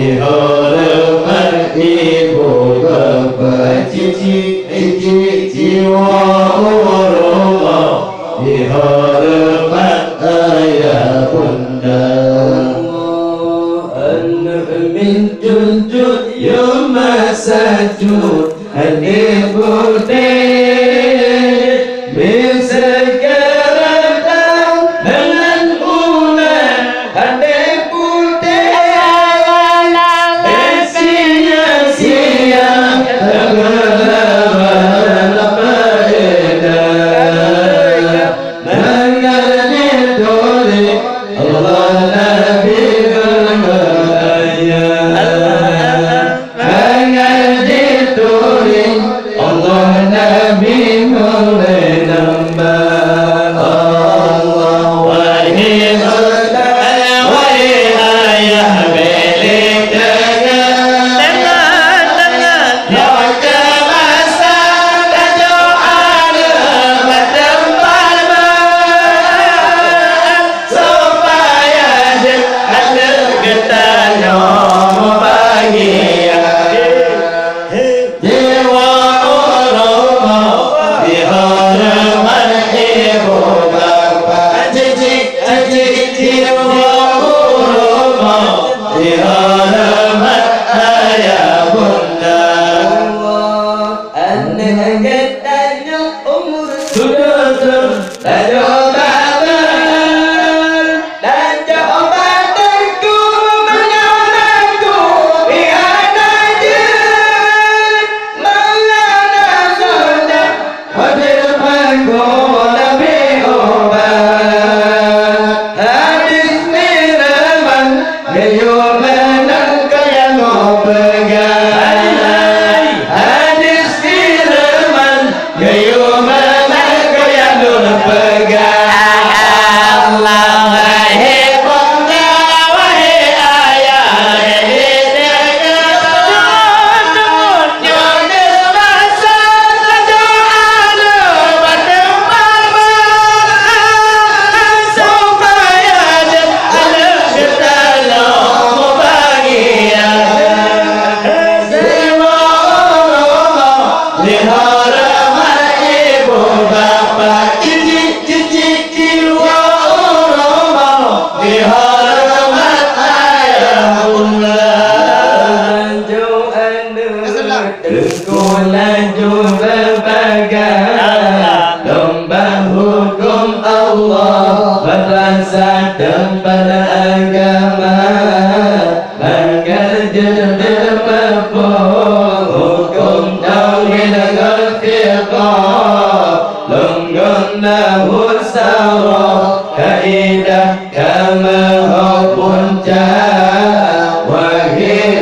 dihormat ibu bapa cici jiwa rumah, dihormat ayah bunda. Anak min junjut yom masajud adik putih bisa kerana dengan ulang adik putih sia-sia terlalu faedah mengenai tuli Allah Nabi berkaya mengenai tuli Allah Nabi mulai nambah Allah wahai ayah belik dengan doa masa dan doa bertempat supaya ada getahnya bahagia jiwa rumah dihormat ibu bapa cici jiwa rumah dihormat ayah bunda. Anak getahnya umur sudah terlalu dan jawabanku menyamaku biar aja Maulana sudah hadir panggung lebih obat hadis niraman gayung menang kaya mau pegang hadis niraman gayung menang kaya mau pegang Allah wahai bunda wahai ayah nyondes masa terdoa bertempat supaya ada getahnya bahagia jiwa rumah dihormat ibu bapa cici jiwa rumah dihormat ayah bunda. Dengku laju berbagai lomba hukum Allah berasa tempat agama bangga jeder mafhum hukum tauhid al-fiqh lenggana husara kaidah kama punca wahai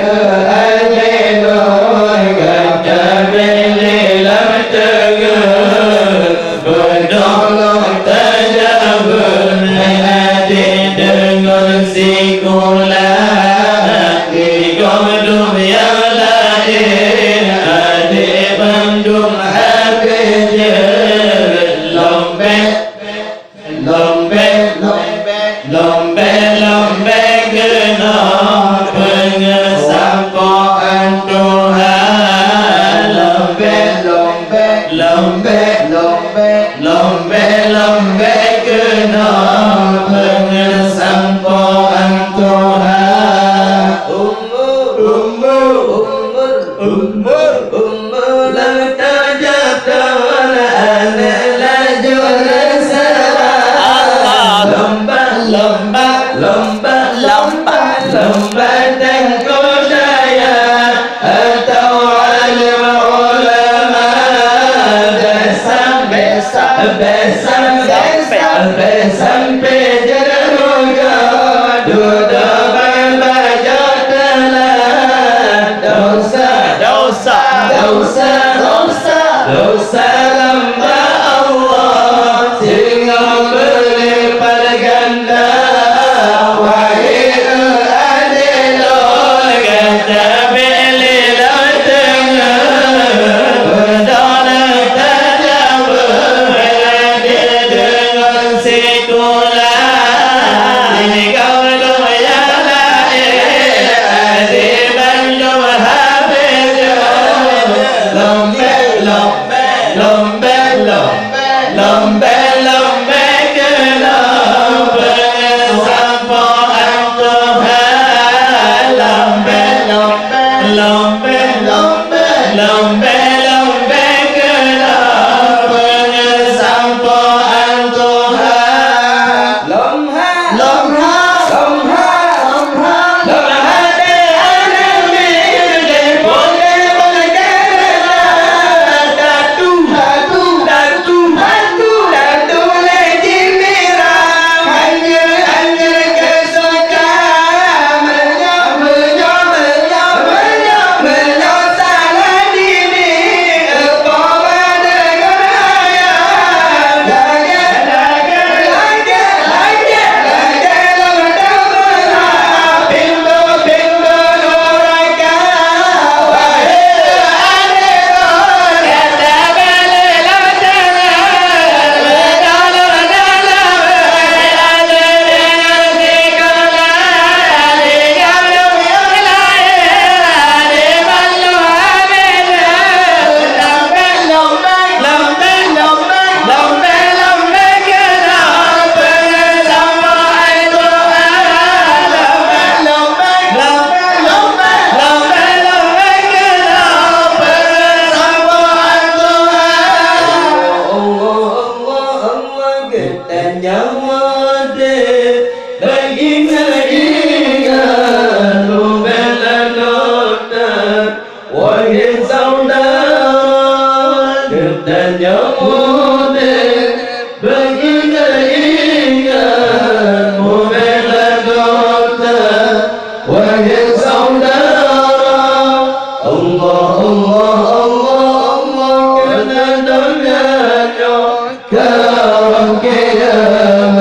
lombe kena pengesampaian Tuhan lombe kena pengesampaian Tuhan umur lang tajatan anak laju lomba tengku daya atau alim ulama sampai jeruga duda berbaca telah dosa lamba Allah tinggal berlipat ganda wahai adilul kata bililah tengah berdana tajam beradil dengan siku Karam kiamat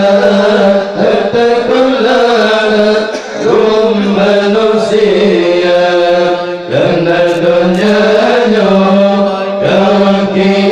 terkulana rum manusia karena dunia karam kiamat